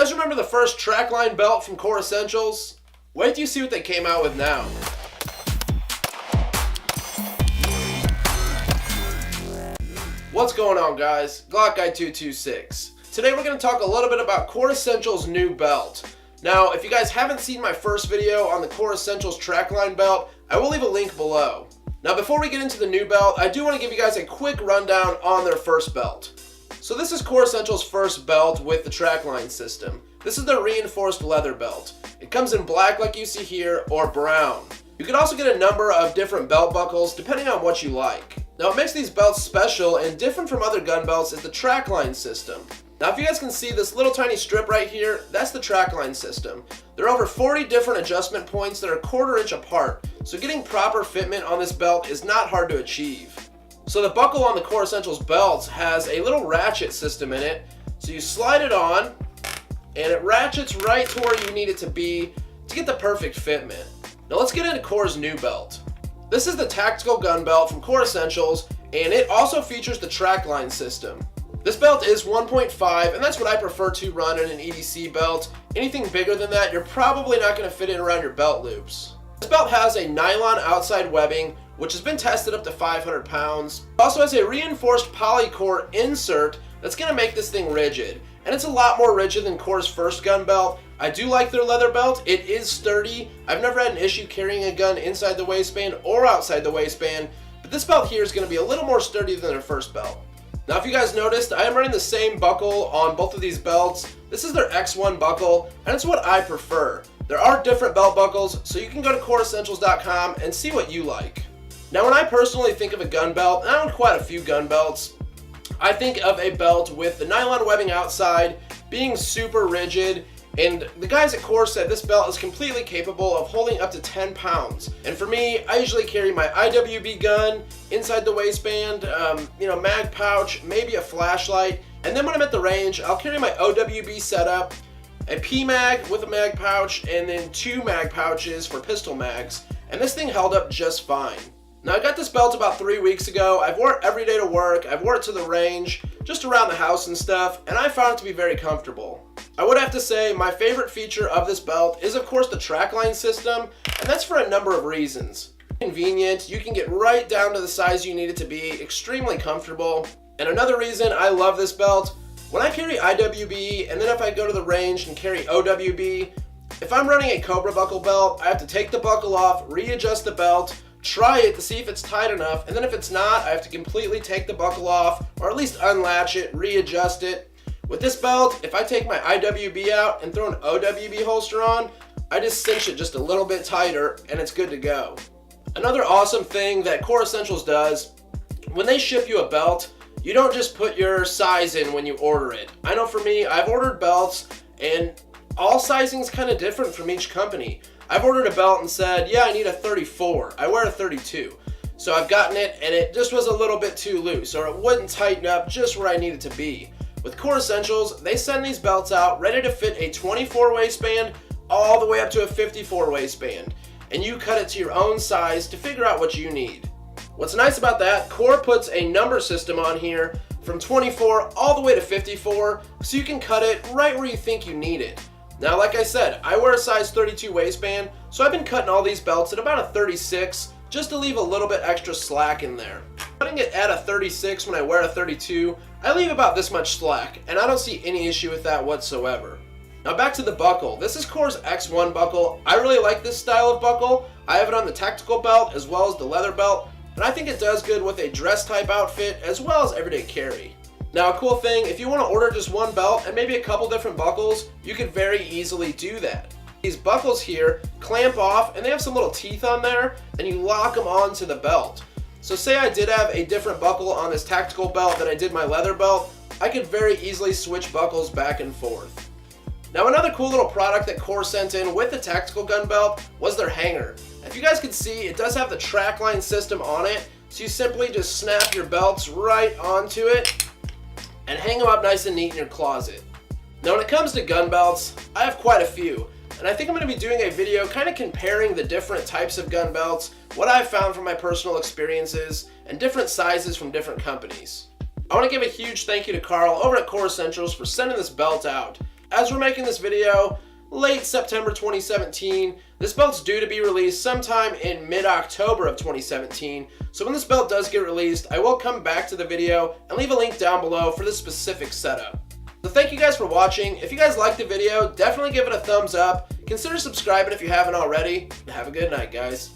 guys remember the first trackline belt from Core Essentials? Wait till you see what they came out with now. What's going on, guys? Glock Guy 226. Today we're going to talk a little bit about Core Essentials' new belt. Now, if you guys haven't seen my first video on the Core Essentials trackline belt, I will leave a link below. Now, before we get into the new belt, I do want to give you guys a quick rundown on their first belt. So this is Core Essentials' first belt with the trackline system. This is their reinforced leather belt. It comes in black like you see here, or brown. You can also get a number of different belt buckles depending on what you like. Now, what makes these belts special and different from other gun belts is the trackline system. Now, if you guys can see this little tiny strip right here, that's the trackline system. There are over 40 different adjustment points that are 1/4 inch apart, so getting proper fitment on this belt is not hard to achieve. So the buckle on the Core Essentials belts has a little ratchet system in it, so you slide it on, and it ratchets right to where you need it to be to get the perfect fitment. Now let's get into Core's new belt. This is the tactical gun belt from Core Essentials, and it also features the trackline system. This belt is 1.5, and that's what I prefer to run in an EDC belt. Anything bigger than that, you're probably not going to fit in around your belt loops. This belt has a nylon outside webbing, which has been tested up to 500 pounds. It also has a reinforced polycore insert that's going to make this thing rigid. And it's a lot more rigid than Core's first gun belt. I do like their leather belt. It is sturdy. I've never had an issue carrying a gun inside the waistband or outside the waistband, but this belt here is going to be a little more sturdy than their first belt. Now, if you guys noticed, I am running the same buckle on both of these belts. This is their X1 buckle, and it's what I prefer. There are different belt buckles, so you can go to coreessentials.com and see what you like. Now, when I personally think of a gun belt, and I own quite a few gun belts, I think of a belt with the nylon webbing outside, being super rigid, and the guys at Core said this belt is completely capable of holding up to 10 pounds. And for me, I usually carry my IWB gun inside the waistband, mag pouch, maybe a flashlight, and then when I'm at the range, I'll carry my OWB setup, a P-mag with a mag pouch, and then 2 mag pouches for pistol mags, and this thing held up just fine. Now, I got this belt about 3 weeks ago. I've worn it every day to work, I've worn it to the range, just around the house and stuff, and I found it to be very comfortable. I would have to say my favorite feature of this belt is of course the trackline system, and that's for a number of reasons. Convenient, you can get right down to the size you need it to be, extremely comfortable. And another reason I love this belt, when I carry IWB and then if I go to the range and carry OWB, if I'm running a Cobra buckle belt, I have to take the buckle off, readjust the belt, try it to see if it's tight enough, and then if it's not, I have to completely take the buckle off, or at least unlatch it, readjust it. With this belt, if I take my IWB out and throw an OWB holster on, I just cinch it just a little bit tighter, and it's good to go. Another awesome thing that Core Essentials does, when they ship you a belt, you don't just put your size in when you order it. I know for me, I've ordered belts, and all sizing is kind of different from each company. I've ordered a belt and said, yeah, I need a 34. I wear a 32. So I've gotten it and it just was a little bit too loose, or it wouldn't tighten up just where I need it to be. With Core Essentials, they send these belts out ready to fit a 24 waistband all the way up to a 54 waistband. And you cut it to your own size to figure out what you need. What's nice about that, Core puts a number system on here from 24 all the way to 54, so you can cut it right where you think you need it. Now, like I said, I wear a size 32 waistband, so I've been cutting all these belts at about a 36, just to leave a little bit extra slack in there. Cutting it at a 36 when I wear a 32, I leave about this much slack, and I don't see any issue with that whatsoever. Now back to the buckle. This is Core's X1 buckle. I really like this style of buckle. I have it on the tactical belt as well as the leather belt, and I think it does good with a dress type outfit as well as everyday carry. Now, a cool thing, if you want to order just one belt and maybe a couple different buckles, you can very easily do that. These buckles here clamp off and they have some little teeth on there, and you lock them onto the belt. So say I did have a different buckle on this tactical belt than I did my leather belt, I could very easily switch buckles back and forth. Now, another cool little product that Core sent in with the tactical gun belt was their hanger. If you guys can see, it does have the trackline system on it, so you simply just snap your belts right onto it and hang them up nice and neat in your closet. Now, when it comes to gun belts, I have quite a few, and I think I'm going to be doing a video kind of comparing the different types of gun belts, what I've found from my personal experiences, and different sizes from different companies. I want to give a huge thank you to Carl over at Core Essentials for sending this belt out. As we're making this video, late September 2017, this belt's due to be released sometime in mid-October of 2017. So when this belt does get released, I will come back to the video and leave a link down below for this specific setup. So thank you guys for watching. If you guys liked the video, definitely give it a thumbs up. Consider subscribing if you haven't already. Have a good night, guys.